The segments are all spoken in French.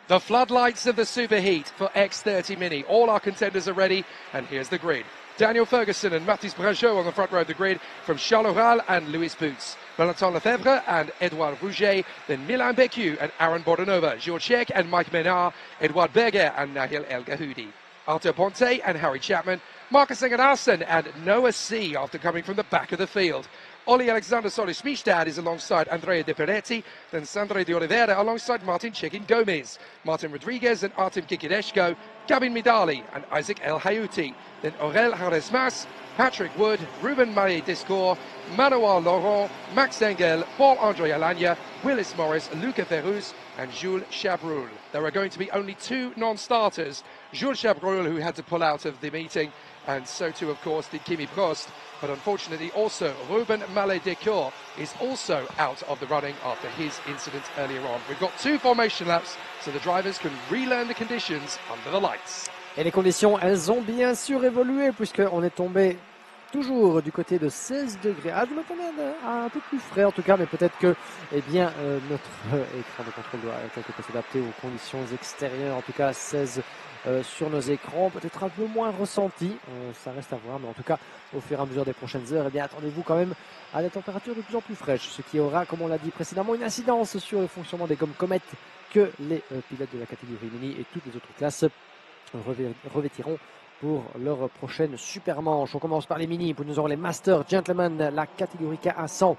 The floodlights of the superheat for X30 Mini. All our contenders are ready, and here's the grid. Daniel Ferguson and Mathis Brageot on the front row of the grid from Charles Oral and Louis Boots. Valentin Lefebvre and Edouard Rouget, then Milan Beccu and Aaron Bordenova, George Sheck and Mike Menard, Edouard Berger and Nahil El Gahoudi. Arthur Ponte and Harry Chapman, Marcus Engelharsen and Noah C after coming from the back of the field. Ollie Alexander Solis-Mistad is alongside Andrea De Peretti, then Sandro De Oliveira alongside Martin Chekin Gomez, Martin Rodriguez and Artem Kikideshko, Gabin Midali and Isaac El Hayouti, then Aurel Haresmas, Patrick Wood, Ruben Marie Descours, Manoir Laurent, Max Engel, Paul-Andre Alagna, Willis Morris, Luca Ferruz and Jules Chabrul. There are going to be only two non-starters, Jules Chabrul, who had to pull out of the meeting, and so too of course did Kimi Prost, but unfortunately also Ruben Mallet-Decour is also out of the running after his incident earlier on. We've got two formation laps so the drivers can relearn the conditions under the lights. Et les conditions, elles ont bien sûr évolué puisqu'on est tombé toujours du côté de 16 degrés. Ah, je m'attendais à un peu plus frais en tout cas, mais peut-être que eh bien, notre écran de contrôle doit quelque peu s'adapter aux conditions extérieures. En tout cas, 16 sur nos écrans, peut-être un peu moins ressenti. Ça reste à voir, mais en tout cas, au fur et à mesure des prochaines heures, eh bien, attendez-vous quand même à des températures de plus en plus fraîches, ce qui aura, comme on l'a dit précédemment, une incidence sur le fonctionnement des gommes comètes que les pilotes de la catégorie mini et toutes les autres classes revêtiront pour leur prochaine super manche. On commence par les mini, puis nous aurons les Masters Gentlemen, la catégorie KA100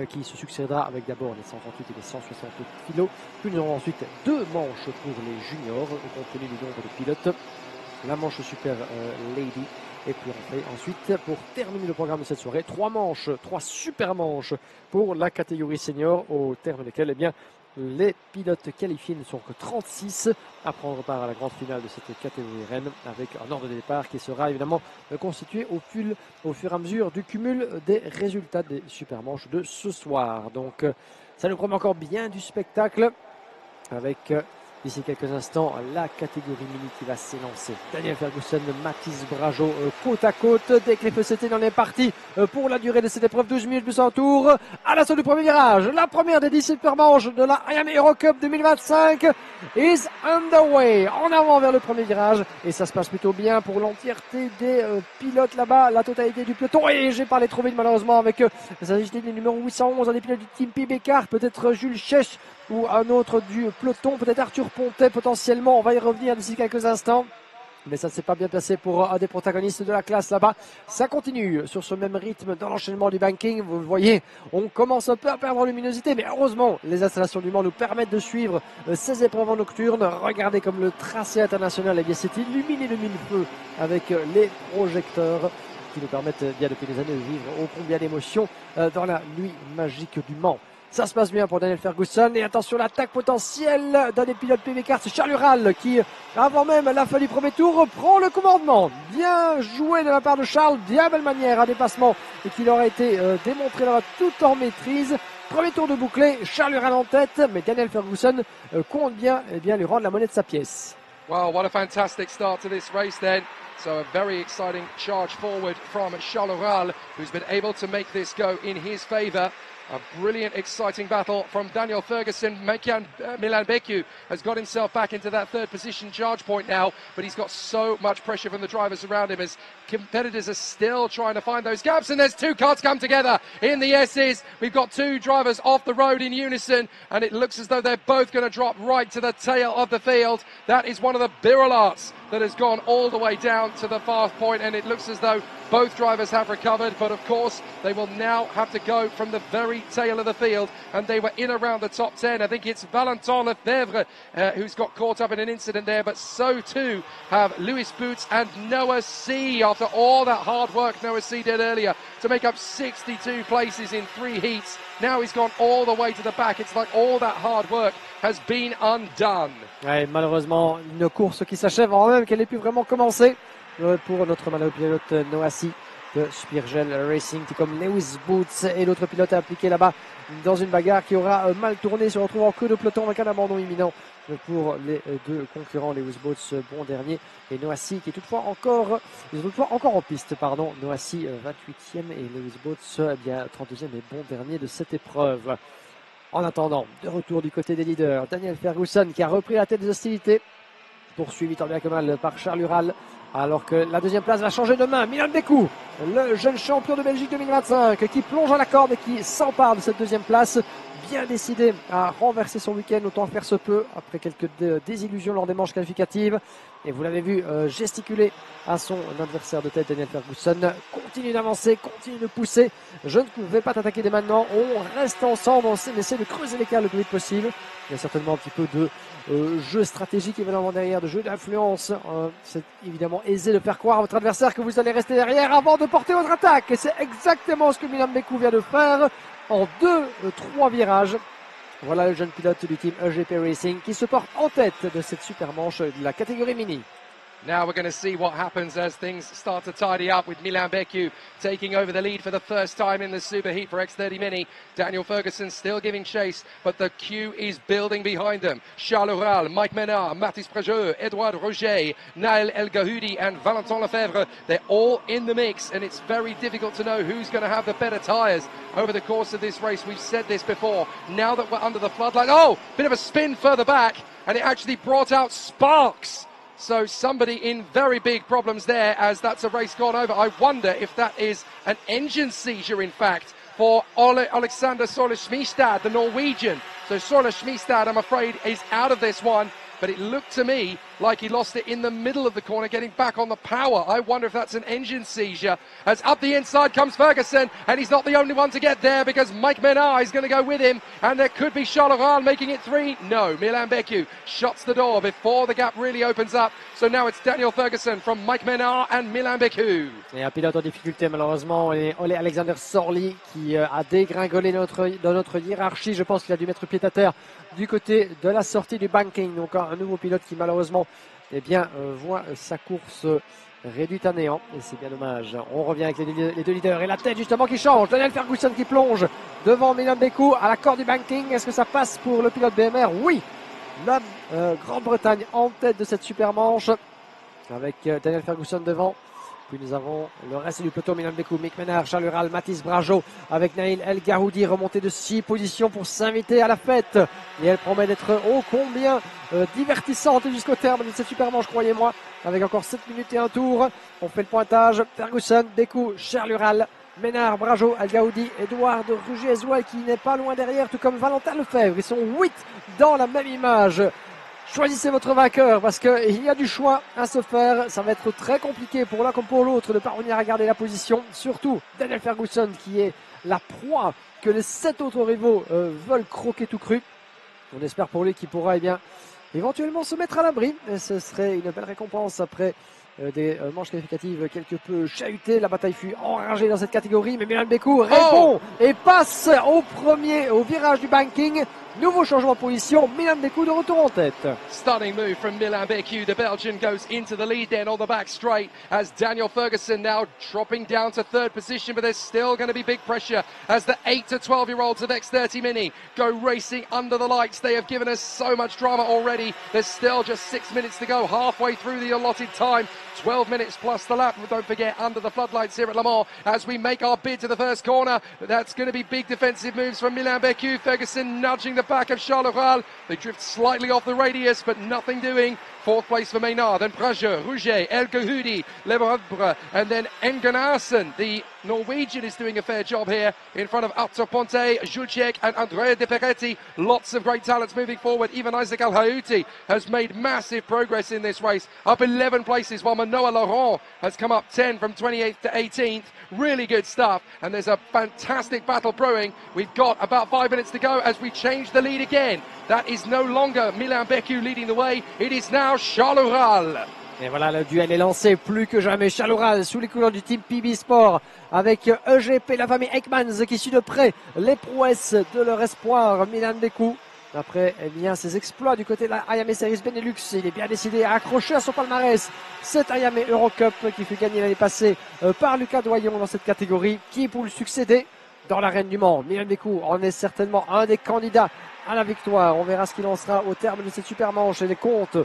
qui se succédera avec d'abord les 138 et les 160 kilos. Puis nous aurons ensuite deux manches pour les juniors, compte tenu du nombre de pilotes. La manche Super Lady. Et puis on fait ensuite, pour terminer le programme de cette soirée, trois super manches pour la catégorie senior, au terme desquelles, eh bien, les pilotes qualifiés ne sont que 36 à prendre part à la grande finale de cette catégorie reine, avec un ordre de départ qui sera évidemment constitué au fur et à mesure du cumul des résultats des super manches de ce soir. Donc ça nous promet encore bien du spectacle avec d'ici quelques instants la catégorie mini qui va s'élancer. Daniel Ferguson, Mathis Brageot côte à côte. Dès que les feux s'éteignent, on est parti pour la durée de cette épreuve, 12 minutes plus un tour. À l'assaut du premier virage, la première des 10 super manches de la IAM Euro Cup 2025 is underway. En avant vers le premier virage et ça se passe plutôt bien pour l'entièreté des pilotes là-bas, la totalité du peloton. Et j'ai pas les trouvé malheureusement avec s'agit du numéro 811, un des pilotes du team PBK, peut-être Jules Chech ou un autre du peloton, peut-être Arthur Pontet potentiellement, on va y revenir d'ici quelques instants. Mais ça ne s'est pas bien passé pour un des protagonistes de la classe là-bas. Ça continue sur ce même rythme dans l'enchaînement du banking. Vous le voyez, on commence un peu à perdre en luminosité, mais heureusement, les installations du Mans nous permettent de suivre ces épreuves en nocturne. Regardez comme le tracé international, eh bien, c'est illuminé de mille feux avec les projecteurs qui nous permettent bien depuis des années de vivre ô combien d'émotions dans la nuit magique du Mans. Ça se passe bien pour Daniel Ferguson et attention l'attaque potentielle d'un des pilotes PBK, c'est Charles Ural qui, avant même la fin du premier tour, prend le commandement. Bien joué de la part de Charles, bien belle manière, un dépassement et qui leur a été démontré là tout en maîtrise. Premier tour de bouclé, Charles Ural en tête, mais Daniel Ferguson compte bien, lui rendre la monnaie de sa pièce. Wow, what a fantastic start to this race then. So a very exciting charge forward from Charles Ural, who's been able to make this go in his favour. A brilliant, exciting battle from Daniel Ferguson. Milan Beccu has got himself back into that third position charge point now, but he's got so much pressure from the drivers around him as competitors are still trying to find those gaps. And there's two cars come together in the S's. We've got two drivers off the road in unison, and it looks as though they're both going to drop right to the tail of the field. That is one of the Birolats that has gone all the way down to the fast point, and it looks as though both drivers have recovered, but of course they will now have to go from the very tail of the field, and they were in around the top 10. I think it's Valentin Lefebvre who's got caught up in an incident there, but so too have Louis Boots and Noah C. After all that hard work Noah C did earlier to make up 62 places in 3 heats, now he's gone all the way to the back. It's like all that hard work has been undone. Ouais, malheureusement, une course qui s'achève avant même qu'elle ait pu vraiment commencer pour notre malheureux pilote Noah C de Spirgel Racing, qui comme Lewis Boots et l'autre pilote impliqué là-bas dans une bagarre qui aura mal tourné, se retrouve en queue de peloton avec un abandon imminent pour les deux concurrents. Lewis Boots bon dernier et Noah C qui est toutefois encore en piste, pardon. Noah C 28e et Lewis Boots bien 32e et bon dernier de cette épreuve. En attendant, de retour du côté des leaders, Daniel Ferguson qui a repris la tête des hostilités, poursuivi tant bien que mal par Charles Ural, alors que la deuxième place va changer de main. Milan Bekou, le jeune champion de Belgique 2025, qui plonge à la corde et qui s'empare de cette deuxième place, bien décidé à renverser son week-end autant faire se peut après quelques désillusions lors des manches qualificatives. Et vous l'avez vu gesticuler à son adversaire de tête, Daniel Ferguson. Continue d'avancer, continue de pousser. Je ne vais pas t'attaquer dès maintenant. On reste ensemble, on essaie de creuser l'écart le plus vite possible. Il y a certainement un petit peu de jeu stratégique évidemment derrière, de jeu d'influence. C'est évidemment aisé de faire croire à votre adversaire que vous allez rester derrière avant de porter votre attaque. Et c'est exactement ce que Milan Bekou vient de faire en 2-3 virages. Voilà le jeune pilote du team EGP Racing qui se porte en tête de cette super manche de la catégorie mini. Now we're going to see what happens as things start to tidy up with Milan Beku taking over the lead for the first time in the Superheat for X30 Mini. Daniel Ferguson still giving chase, but the queue is building behind them. Charles Ural, Mike Menard, Mathis Prejeux, Edouard Roger, Naël El Gahoudi and Valentin Lefebvre. They're all in the mix and it's very difficult to know who's going to have the better tyres over the course of this race. We've said this before. Now that we're under the floodlight, oh, bit of a spin further back and it actually brought out sparks. So somebody in very big problems there as that's a race gone over. I wonder if that is an engine seizure, in fact, for Alexander Sola-Schmistad, the Norwegian. So Sola-Schmistad, I'm afraid, is out of this one. But it looked to me like he lost it in the middle of the corner, getting back on the power. I wonder if that's an engine seizure. As up the inside comes Ferguson, and he's not the only one to get there because Mike Menard is going to go with him, and there could be Charles Ural making it 3. No, Milan Beku shuts the door before the gap really opens up. So now it's Daniel Ferguson from Mike Menard and Milan Beku. Et un pilote en difficulté malheureusement, Ole Alexander Sorli qui a dégringolé dans notre hiérarchie. Je pense qu'il a dû mettre pied à terre du côté de la sortie du banking. Donc un nouveau pilote qui malheureusement voit sa course réduite à néant. Et c'est bien dommage. On revient avec les deux leaders et la tête justement qui change. Daniel Ferguson qui plonge devant Milan Beku à la corde du banking. Est-ce que ça passe pour le pilote BMR? Oui. La Grande-Bretagne en tête de cette super manche avec Daniel Ferguson devant. Puis nous avons le reste du peloton, Milan Beku, Mick Menard, Charles Ural, Mathis Brajot avec Naïl El Gahoudi remontée de 6 positions pour s'inviter à la fête. Et elle promet d'être ô combien divertissante jusqu'au terme de cette super manche, croyez-moi, avec encore 7 minutes et un tour. On fait le pointage, Ferguson, Beku, Charles Ural, Menard, Brajot, El Gahoudi, Edouard Rugier-Zouel qui n'est pas loin derrière, tout comme Valentin Lefebvre. Ils sont 8 dans la même image. Choisissez votre vainqueur parce qu'il y a du choix à se faire. Ça va être très compliqué pour l'un comme pour l'autre de parvenir à garder la position. Surtout Daniel Ferguson qui est la proie que les 7 autres rivaux veulent croquer tout cru. On espère pour lui qu'il pourra éventuellement se mettre à l'abri. Et ce serait une belle récompense après des manches qualificatives quelque peu chahutées. La bataille fut enragée dans cette catégorie. Mais Milan Beku répond et passe au virage du banking. Nouveau changement de position, Milan Beku de retour en tête. Stunning move from Milan Beku. The Belgian goes into the lead then on the back straight as Daniel Ferguson now dropping down to 3rd position, but there's still going to be big pressure as the 8 to 12-year-olds of X30 Mini go racing under the lights. They have given us so much drama already. There's still just 6 minutes to go, halfway through the allotted time. 12 minutes plus the lap. Don't forget, under the floodlights here at Le Mans as we make our bid to the first corner. That's going to be big defensive moves from Milan Beku. Ferguson nudging the back of Charles Ural. They drift slightly off the radius, but nothing doing. 4th place for Maynard, then Prajeux, Rouget, El Gahoudi, Lebrun, and then Engenaarsen. The Norwegian is doing a fair job here in front of Arthur Ponte, Juciek and Andrea De Peretti. Lots of great talents moving forward. Even Isaac Al-Hayouti has made massive progress in this race, up 11 places, while Manoa Laurent has come up 10 from 28th to 18th. Really good stuff, and there's a fantastic battle brewing. We've got about 5 minutes to go as we change the lead again. That is no longer Milan Beku leading the way. It is now Charles Ural. Et voilà, le duel est lancé plus que jamais. Charles Ural sous les couleurs du team PB Sport avec EGP, la famille Ekmans qui suit de près les prouesses de leur espoir Milan Beku. Après ses exploits du côté de la Ayame Series Benelux, il est bien décidé à accrocher à son palmarès cette Ayame Eurocup qui fut gagnée l'année passée par Lucas Doyon dans cette catégorie, qui pour lui succéder dans l'arène du Mans. Milan Beku en est certainement un des candidats à la victoire. On verra ce qu'il en sera au terme de cette super manche et les comptes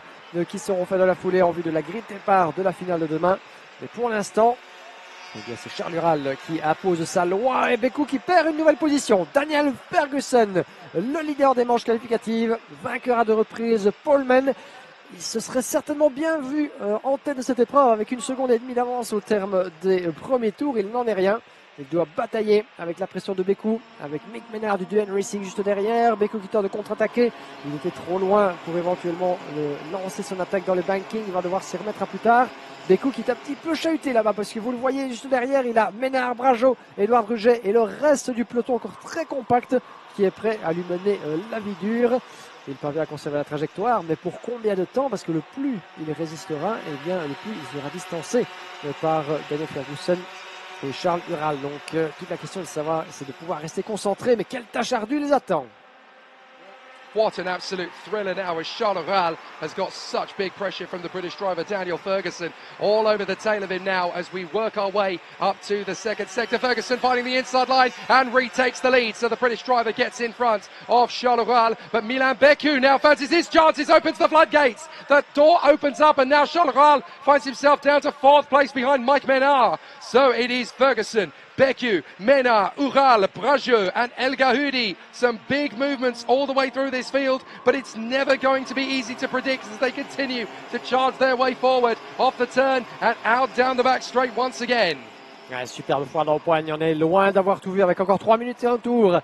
qui seront faits dans la foulée en vue de la grille de départ de la finale de demain. Mais pour l'instant, Eh bien, c'est Charles Ural qui appose sa loi et Beku qui perd une nouvelle position. Daniel Ferguson, le leader des manches qualificatives, vainqueur à 2 reprises. Poleman, il se serait certainement bien vu en tête de cette épreuve avec 1 seconde et demie d'avance au terme des premiers tours. Il n'en est rien. Il doit batailler avec la pression de Beku, avec Mick Menard du DN Racing juste derrière. Beku qui tente de contre-attaquer. Il était trop loin pour éventuellement lancer son attaque dans le banking. Il va devoir s'y remettre à plus tard. Beku qui est un petit peu chahuté là-bas parce que vous le voyez juste derrière, il a Menard, Brageot, Édouard Ruget et le reste du peloton encore très compact qui est prêt à lui mener la vie dure. Il parvient à conserver la trajectoire, mais pour combien de temps? Parce que le plus il résistera, eh bien, le plus il sera distancé par Daniel Ferguson et Charles Ural. Donc toute la question de savoir, c'est de pouvoir rester concentré, mais quelle tâche ardue les attend? What an absolute thriller now as Charles Ural has got such big pressure from the British driver Daniel Ferguson all over the tail of him now as we work our way up to the second sector. Ferguson finding the inside line and retakes the lead, so the British driver gets in front of Charles Ural, but Milan Beku now fancies his chances, opens the floodgates, the door opens up and now Charles Ural finds himself down to 4th place behind Mike Menard. So it is Ferguson, Beku, Menard, Ural, Brageot and El Gahoudi. Some big movements all the way through this field, but it's never going to be easy to predict as they continue to charge their way forward off the turn and out down the back straight once again. Ouais, superbe foire dans le poigne, on est loin d'avoir tout vu avec encore 3 minutes et un tour.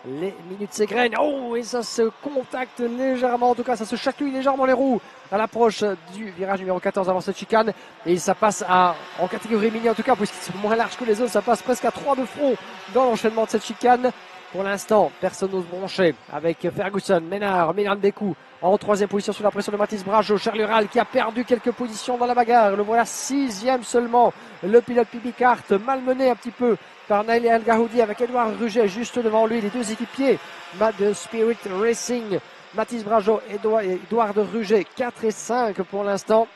Les minutes s'égrènent, oh, et ça se contacte légèrement, en tout cas ça se chatouille légèrement les roues à l'approche du virage numéro 14 avant cette chicane, et ça passe en catégorie mini en tout cas, puisqu'ils sont moins larges que les autres, ça passe presque à 3 de front dans l'enchaînement de cette chicane. Pour l'instant, personne n'ose broncher avec Ferguson, Menard, Milan Beku en 3e position sous la pression de Mathis Brageot. Charles Ural qui a perdu quelques positions dans la bagarre, le voilà 6e seulement, le pilote Pibicart malmené un petit peu par Nail El Gahoudi avec Édouard Ruget juste devant lui, les 2 équipiers de Spirit Racing, Mathis Brageot et Édouard Ruget, 4 et 5 pour l'instant.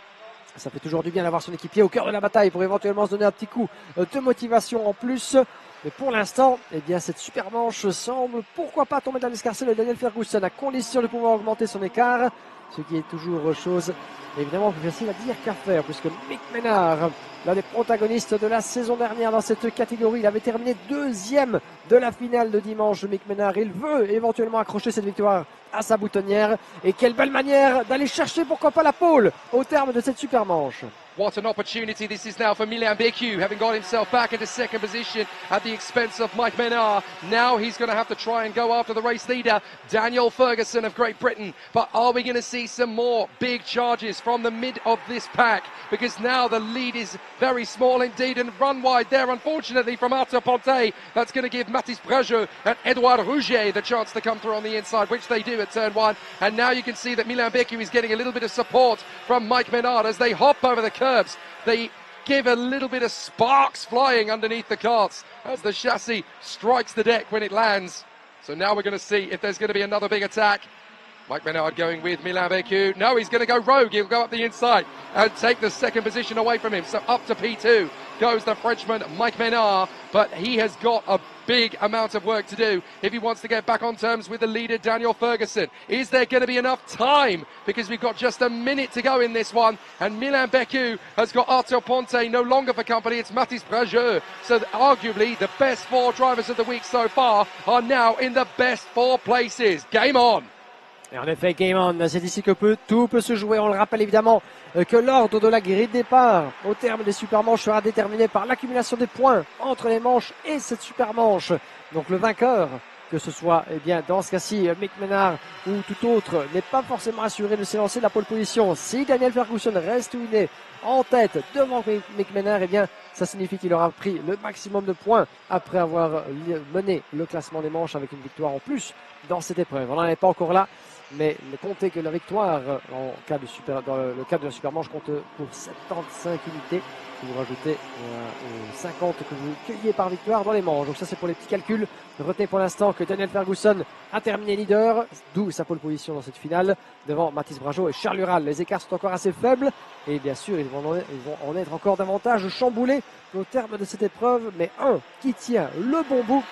Ça fait toujours du bien d'avoir son équipier au cœur de la bataille pour éventuellement se donner un petit coup de motivation en plus. Mais pour l'instant, eh bien, cette super manche semble, pourquoi pas, tomber dans l'escarcelle de Daniel Ferguson à condition de pouvoir augmenter son écart, ce qui est toujours chose évidemment plus facile à dire qu'à faire, puisque Mick Menard, l'un des protagonistes de la saison dernière dans cette catégorie, il avait terminé 2e de la finale de dimanche. Mick Menard, il veut éventuellement accrocher cette victoire à sa boutonnière, et quelle belle manière d'aller chercher pourquoi pas la pole au terme de cette super manche. What an opportunity this is now for Milan Beku, having got himself back into second position at the expense of Mike Menard. Now he's going to have to try and go after the race leader, Daniel Ferguson of Great Britain. But are we going to see some more big charges from the mid of this pack? Because now the lead is very small indeed and run wide there, unfortunately, from Arthur Ponte. That's going to give Mathis Brageot and Edouard Rouget the chance to come through on the inside, which they do at turn 1. And now you can see that Milan Beku is getting a little bit of support from Mike Menard as they hop over the curbs. They give a little bit of sparks flying underneath the carts as the chassis strikes the deck when it lands. So now we're going to see if there's going to be another big attack. Mike Menard going with Milan Beku. No, he's going to go rogue. He'll go up the inside and take the second position away from him. So up to P2 goes the Frenchman Mike Menard, but he has got a big amount of work to do if he wants to get back on terms with the leader Daniel Ferguson. Is there going to be enough time? Because we've got just a minute to go in this one, and Milan Beku has got Arthur Ponte no longer for company. It's Mathis Brageot. So arguably the best 4 drivers of the week so far are now in the best 4 places. Game on! Et en effet, game on, c'est ici que tout peut se jouer. On le rappelle évidemment que l'ordre de la grille de départ au terme des super manches sera déterminé par l'accumulation des points entre les manches et cette super manche. Donc le vainqueur, que ce soit eh bien, dans ce cas-ci Mick Menard ou tout autre, n'est pas forcément assuré de s'élancer de la pole position. Si Daniel Ferguson reste où il est en tête devant Mick Menard, eh bien, ça signifie qu'il aura pris le maximum de points après avoir mené le classement des manches avec une victoire en plus dans cette épreuve. On n'en est pas encore là. Mais comptez que la victoire dans le cadre de la Supermanche compte pour 75 unités. Si vous rajoutez aux 50 que vous cueillez par victoire dans les manches. Donc ça c'est pour les petits calculs. Retenez pour l'instant que Daniel Ferguson a terminé leader, d'où sa pole position dans cette finale devant Mathis Brageot et Charles Ural. Les écarts sont encore assez faibles et bien sûr ils vont en être encore davantage chamboulés au terme de cette épreuve. Mais un qui tient le bon bout,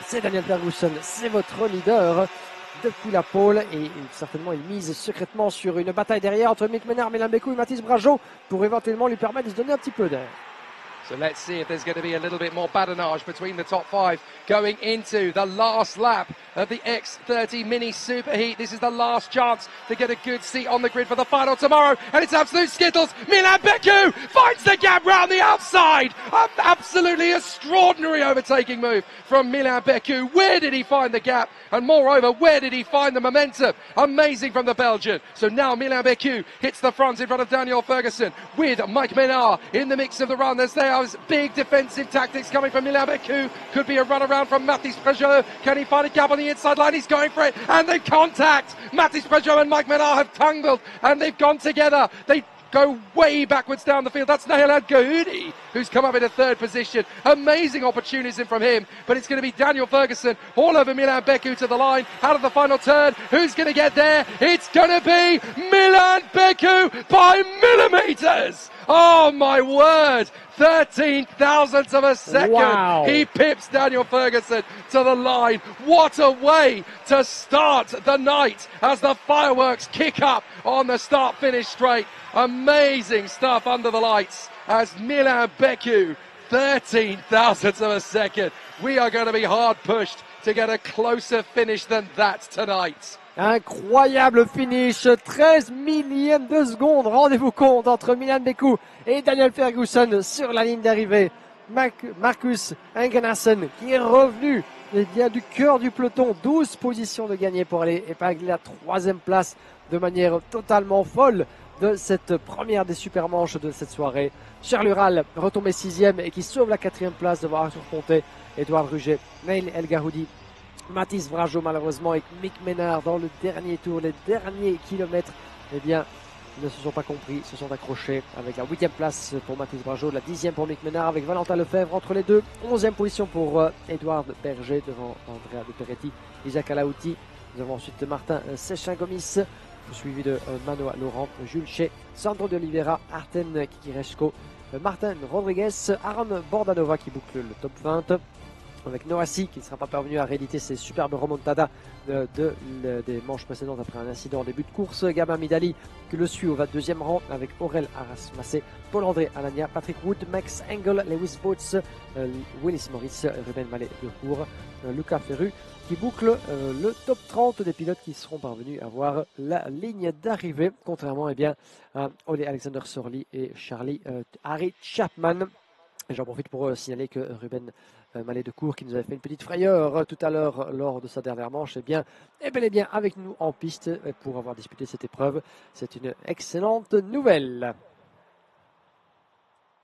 c'est Daniel Ferguson, c'est votre leader depuis la pole, et certainement il mise secrètement sur une bataille derrière entre Mick Menard, Milan Beku et Mathis Brageot pour éventuellement lui permettre de se donner un petit peu d'air. So let's see if there's going to be a little bit more badinage between the top 5 going into the last lap of the X30 Mini Superheat. This is the last chance to get a good seat on the grid for the final tomorrow, and it's absolute skittles. Milan Beku finds the gap round the outside. An absolutely extraordinary overtaking move from Milan Beku. Where did he find the gap? And moreover, where did he find the momentum? Amazing from the Belgian. So now Milan Beku hits the front in front of Daniel Ferguson with Mike Menard in the mix of the run. There's big defensive tactics coming from Milan Beku. Could be a run around from Mathis Prejot. Can he find a gap on the inside line? He's going for it, and they contact. Mathis Prejot and Mike Menard have tangled, and they've gone together. They go way backwards down the field. That's Nahiel Al-Gahoudi, who's come up in a third position. Amazing opportunism from him, but it's going to be Daniel Ferguson all over Milan Beku to the line, out of the final turn. Who's going to get there? It's going to be Milan Beku by millimeters. Oh my word, 13 thousandths of a second. Wow. He pips Daniel Ferguson to the line. What a way to start the night as the fireworks kick up on the start-finish straight. Amazing stuff under the lights as Milan Beku, 13 thousandths of a second. We are going to be hard pushed to get a closer finish than that tonight. Incroyable finish, 13 millièmes de seconde, rendez-vous compte, entre Milan Beku et Daniel Ferguson sur la ligne d'arrivée. Marcus Engenassen qui est revenu bien du cœur du peloton, 12 positions de gagné pour aller épingler la 3e place de manière totalement folle de cette première des super manches de cette soirée. Charles Ural retombé 6e et qui sauve la 4e place devant Arthur Pontet, Edouard Ruget, Nahiel El-Gahoudi, Mathis Prejot malheureusement et Mick Menard dans le dernier tour, les derniers kilomètres, eh bien, ne se sont pas compris, se sont accrochés avec la 8e place pour Mathis Prejot, la 10e pour Mick Menard avec Valentin Lefebvre entre les deux, 11e position pour Edouard Berger devant Andrea De Peretti, Isaac Alaouti, nous avons ensuite Martin Sechin-Gomis, suivi de Manoa Laurent, Jules Chez, Sandro de Oliveira, Arten Kikiresko, Martin Rodriguez, Aaron Bordanova qui boucle le top 20. Avec Noassi qui ne sera pas parvenu à rééditer ses superbes remontadas des manches précédentes après un incident en début de course. Gabin Midali qui le suit au 22e rang avec Aurel Arasmassé, Paul-André Alagna, Patrick Wood, Max Engel, Lewis Boots, Willis Morris, Ruben Mallet de Cour, Luca Ferru qui boucle le top 30 des pilotes qui seront parvenus à voir la ligne d'arrivée, contrairement à Ole Alexander Sorli et Harry Chapman. J'en profite pour signaler que Ruben Mallet de Cour, qui nous avait fait une petite frayeur tout à l'heure lors de sa dernière manche, est bel et bien avec nous en piste pour avoir disputé cette épreuve. C'est une excellente nouvelle.